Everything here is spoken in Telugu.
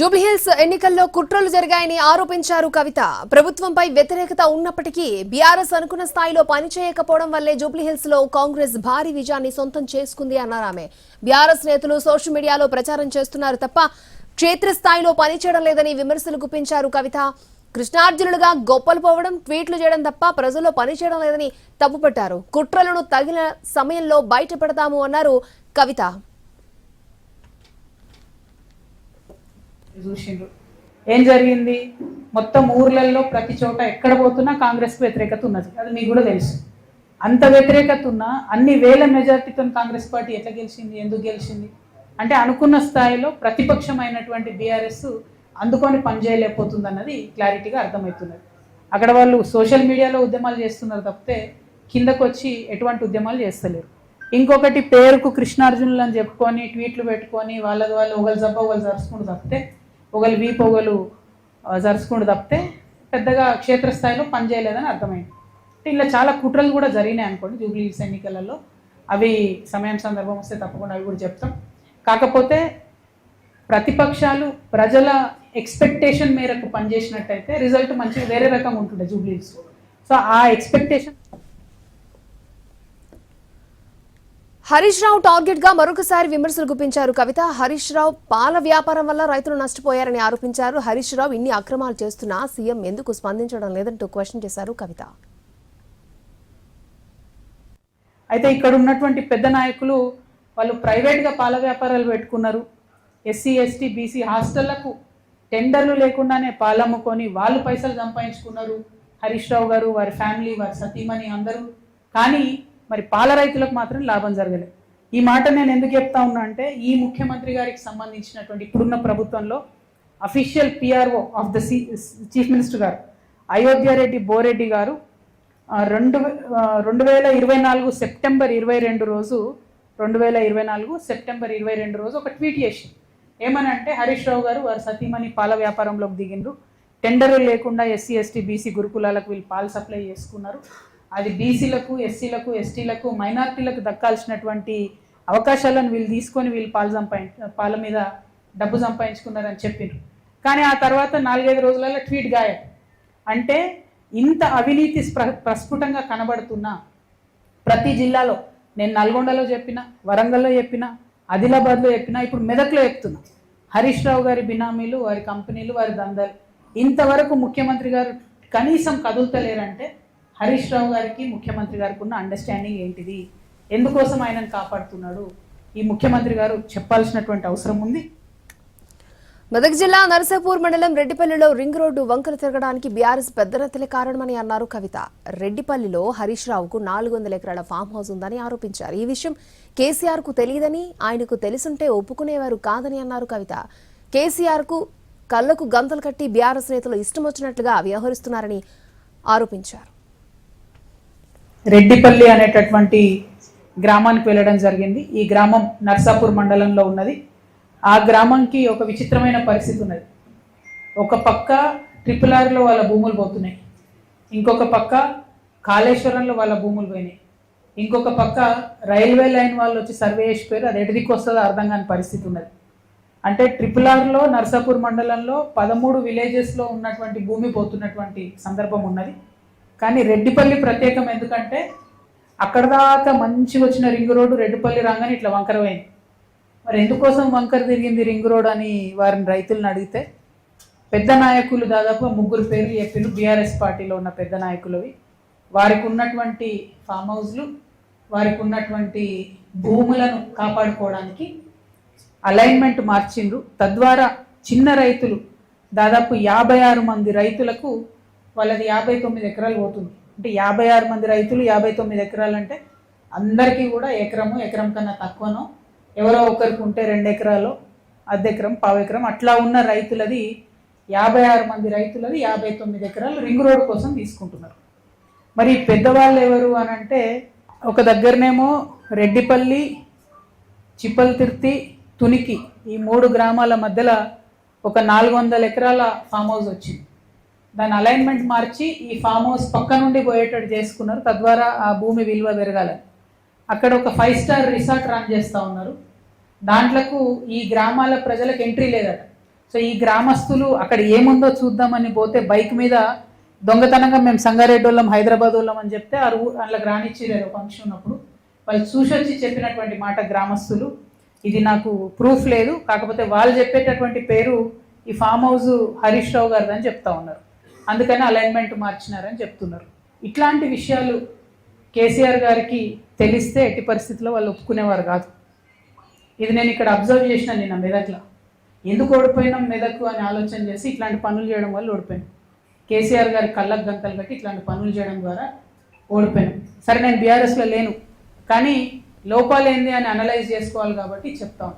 జూబ్లీహిల్స్ ఎన్నికల్లో కుట్రలు జరిగాయని ఆరోపించారు కవిత. ప్రభుత్వంపై వ్యతిరేకత ఉన్నప్పటికీ బీఆర్ఎస్ అనుకున్న స్థాయిలో పనిచేయకపోవడం వల్లే జూబ్లీహిల్స్ లో కాంగ్రెస్ భారీ విజయాన్ని సొంతం చేసుకుంది అన్నారు ఆమె. బీఆర్ఎస్ నేతలు సోషల్ మీడియాలో ప్రచారం చేస్తున్నారు తప్ప క్షేత్రస్థాయిలో పనిచేయడం లేదని విమర్శలు గుప్పించారు కవిత. కృష్ణార్జునులుగా గొప్పలు పోవడం, ట్వీట్లు చేయడం తప్ప ప్రజల్లో పనిచేయడం లేదని తప్పుపట్టారు. కుట్రలను తగిన సమయంలో బయటపెడతాము అన్నారు కవిత. చూసిండ్రు ఏం జరిగింది, మొత్తం ఊర్లలో ప్రతి చోట ఎక్కడ పోతున్నా కాంగ్రెస్కి వ్యతిరేకత ఉన్నది. అది మీకు కూడా తెలుసు. అంత వ్యతిరేకత ఉన్నా అన్ని వేల మెజార్టీతో కాంగ్రెస్ పార్టీ ఎట్లా గెలిచింది, ఎందుకు గెలిచింది అంటే అనుకున్న స్థాయిలో ప్రతిపక్షమైనటువంటి బీఆర్ఎస్ అందుకొని పనిచేయలేకపోతుంది అన్నది క్లారిటీగా అర్థమవుతున్నది. అక్కడ వాళ్ళు సోషల్ మీడియాలో ఉద్యమాలు చేస్తున్నారు తప్పితే కిందకు వచ్చి ఎటువంటి ఉద్యమాలు చేస్తలేరు. ఇంకొకటి పేరుకు కృష్ణార్జునులు అని చెప్పుకొని ట్వీట్లు పెట్టుకొని వాళ్ళది వాళ్ళు ఒకళ్ళు జబ్బ ఒకళ్ళు జరుచుకుంటూ తప్పితే ఒకళ్ళు వీపు ఒకళ్ళు జరుచుకుంటూ తప్పితే పెద్దగా క్షేత్రస్థాయిలో పనిచేయలేదని అర్థమైంది. ఇలా చాలా కుట్రలు కూడా జరిగినాయి అనుకోండి జూబ్లీహిల్స్ ఎన్నికలలో. అవి సమయం సందర్భం వస్తే తప్పకుండా అవి కూడా చెప్తాం. కాకపోతే ప్రతిపక్షాలు ప్రజల ఎక్స్పెక్టేషన్ మేరకు పనిచేసినట్టయితే రిజల్ట్ మంచి వేరే రకంగా ఉంటుండే జూబ్లీహిల్స్. సో ఆ ఎక్స్పెక్టేషన్ హరీష్ రావు టార్గెట్ గా మరొకసారి విమర్శలు గుప్పించారు కవిత. హరీష్ రావు పాల వ్యాపారం వల్ల రైతులు నష్టపోయారని ఆరోపించారు. హరీష్ రావు ఇన్ని అక్రమాలు చేస్తున్నా సీఎం ఎందుకు స్పందించడం లేదంటూ క్వశ్చన్ చేశారు కవిత. అయితే ఇక్కడ ఉన్నటువంటి పెద్ద నాయకులు వాళ్ళు ప్రైవేట్గా పాల వ్యాపారాలు పెట్టుకున్నారు. ఎస్సీ ఎస్టీ బీసీ హాస్టళ్లకు టెండర్లు లేకుండానే పాలమ్ముకొని వాళ్ళు పైసలు సంపాదించుకున్నారు. హరీష్ రావు గారు, వారి ఫ్యామిలీ, వారి సతీమణి అందరూ. కానీ మరి పాల రైతులకు మాత్రం లాభం జరగలేదు. ఈ మాట నేను ఎందుకు చెప్తా ఉన్నా అంటే ఈ ముఖ్యమంత్రి గారికి సంబంధించినటువంటి ఇప్పుడున్న ప్రభుత్వంలో official PRO of the chief minister గారు అయోధ్య రెడ్డి బోరెడ్డి గారు 2024 సెప్టెంబర్ 22 రోజు 2024 సెప్టెంబర్ 22 రోజు ఒక ట్వీట్ చేసి ఏమనంటే హరీష్ రావు గారు వారి సతీమణి పాల వ్యాపారంలోకి దిగిండ్రు. టెండర్లు లేకుండా ఎస్సీ ఎస్టీ బీసీ గురుకులాలకు వీళ్ళు పాలు సప్లై చేసుకున్నారు. అది బీసీలకు, ఎస్సీలకు, ఎస్టీలకు, మైనార్టీలకు దక్కాల్సినటువంటి అవకాశాలను వీళ్ళు తీసుకొని వీళ్ళు పాల మీద డబ్బు సంపాదించుకున్నారని చెప్పిండ్రు. కానీ ఆ తర్వాత 4-5 రోజులలో ట్వీట్ గాయం. అంటే ఇంత అవినీతి ప్రస్ఫుటంగా కనబడుతున్నా ప్రతి జిల్లాలో, నేను నల్గొండలో చెప్పిన, వరంగల్లో చెప్పిన, ఆదిలాబాద్లో చెప్పిన, ఇప్పుడు మెదక్లో చెప్తున్నా, హరీష్ రావు గారి బినామీలు, వారి కంపెనీలు, వారి దందాలు ఇంతవరకు ముఖ్యమంత్రి గారు కనీసం కదులుతలేరంటే హరీష్ రావు గారికి ముఖ్యమంత్రి గారికి ఉన్న అండర్స్టాండింగ్ ఏంటిది, ఎందుకోసం ఆయనను కాపాడుతున్నాడు, ఈ ముఖ్యమంత్రి గారు చెప్పాల్సినటువంటి అవసరం ఉంది. మెదక్ జిల్లా నర్సాపూర్ మండలం రెడ్డిపల్లిలో రింగ్ రోడ్డు వంకర తిరగడానికి బీఆర్ఎస్ పెద్దనెత్తలే కారణమని అన్నారు కవిత. రెడ్డిపల్లిలో హరీష్ రావుకు 400 ఎకరాల ఫామ్ హౌస్ ఉందని ఆరోపించారు. ఈ విషయం కేసీఆర్ కు తెలియదని, ఆయనకు తెలుసుంటే ఒప్పుకునేవారు కాదని అన్నారు కవిత. కేసీఆర్ కు కళ్లకు గంతలు కట్టి బీఆర్ఎస్ నేతలు ఇష్టం వచ్చినట్లుగా వ్యవహరిస్తున్నారని ఆరోపించారు. రెడ్డిపల్లి అనేటటువంటి గ్రామానికి వెళ్ళడం జరిగింది. ఈ గ్రామం నర్సాపూర్ మండలంలో ఉన్నది. ఆ గ్రామంకి ఒక విచిత్రమైన పరిస్థితి ఉన్నది. ఒక పక్క RRRలో వాళ్ళ భూములు పోతున్నాయి, ఇంకొక పక్క కాళేశ్వరంలో వాళ్ళ భూములు పోయినాయి, ఇంకొక పక్క రైల్వే లైన్ వాళ్ళు వచ్చి సర్వే చేసిపోయారు. అది ఎటు దిక్కు వస్తుందో అర్థం కాని పరిస్థితి ఉన్నది. అంటే RRRలో నర్సాపూర్ మండలంలో 13 విలేజెస్లో ఉన్నటువంటి భూమి పోతున్నటువంటి సందర్భం ఉన్నది. కానీ రెడ్డిపల్లి ప్రత్యేకం ఎందుకంటే అక్కడ దాకా మంచిగా వచ్చిన రింగ్ రోడ్డు రెడ్డిపల్లి రాగానే ఇట్లా వంకర పోయింది. మరి ఎందుకోసం వంకర తిరిగింది రింగ్ రోడ్ అని వారిని రైతులను అడిగితే పెద్ద నాయకులు దాదాపు 3 పేర్లు చెప్పారు. బీఆర్ఎస్ పార్టీలో ఉన్న పెద్ద నాయకులవి. వారికి ఉన్నటువంటి ఫామ్ హౌస్లు, వారికి ఉన్నటువంటి భూములను కాపాడుకోవడానికి అలైన్మెంట్ మార్చిండ్రు. తద్వారా చిన్న రైతులు దాదాపు 56 మంది రైతులకు వాళ్ళది 59 ఎకరాలు పోతుంది. అంటే 56 మంది రైతులు 59 ఎకరాలు అంటే అందరికీ కూడా ఎకరం కన్నా తక్కువనో, ఎవరో ఒకరికి ఉంటే 2 ఎకరాలు, అర్ధ ఎకరం, పావు ఎకరం అట్లా ఉన్న రైతులది 56 మంది రైతులది 59 ఎకరాలు రింగ్ రోడ్ కోసం తీసుకుంటున్నారు. మరి పెద్దవాళ్ళు ఎవరు అని అంటే ఒక దగ్గరనేమో రెడ్డిపల్లి, చిప్పల్తిర్తి, తునికి ఈ 3 గ్రామాల మధ్యలో ఒక 400 ఎకరాల ఫామ్ హౌస్ వచ్చింది. దాని అలైన్మెంట్ మార్చి ఈ ఫామ్ హౌస్ పక్క నుండి పోయేటట్టు చేసుకున్నారు. తద్వారా ఆ భూమి విలువ పెరగాలని అక్కడ ఒక 5 స్టార్ రిసార్ట్ రన్ చేస్తూ ఉన్నారు. దాంట్లకు ఈ గ్రామాల ప్రజలకు ఎంట్రీ లేదట. సో ఈ గ్రామస్తులు అక్కడ ఏముందో చూద్దామని పోతే బైక్ మీద దొంగతనంగా మేము సంగారెడ్డి వాళ్ళం హైదరాబాద్ వాళ్ళం అని చెప్తే ఆ వాళ్ళకి రానిచ్చిలేరు ఫంక్షన్ ఉన్నప్పుడు వాళ్ళు చూసొచ్చి చెప్పినటువంటి మాట గ్రామస్తులు, ఇది నాకు ప్రూఫ్ లేదు, కాకపోతే వాళ్ళు చెప్పేటటువంటి పేరు ఈ ఫామ్ హౌస్ హరీష్ రావు గారిది అని చెప్తా ఉన్నారు, అందుకని అలైన్మెంట్ మార్చినారని చెప్తున్నారు. ఇట్లాంటి విషయాలు కేసీఆర్ గారికి తెలిస్తే ఎట్టి పరిస్థితుల్లో వాళ్ళు ఒప్పుకునేవారు కాదు. ఇది నేను ఇక్కడ అబ్జర్వ్ చేసిన నిన్న మెదక్లో. ఎందుకు ఓడిపోయినాం మెదక్ అని ఆలోచన చేసి ఇట్లాంటి పనులు చేయడం వల్ల ఓడిపోయాను. కేసీఆర్ గారి కళ్ళకు గంతలు కట్టి ఇట్లాంటి పనులు చేయడం ద్వారా ఓడిపోయాను. సరే నేను బీఆర్ఎస్లో లేను, కానీ లోపాలు ఏంది అని అనలైజ్ చేసుకోవాలి కాబట్టి చెప్తాను.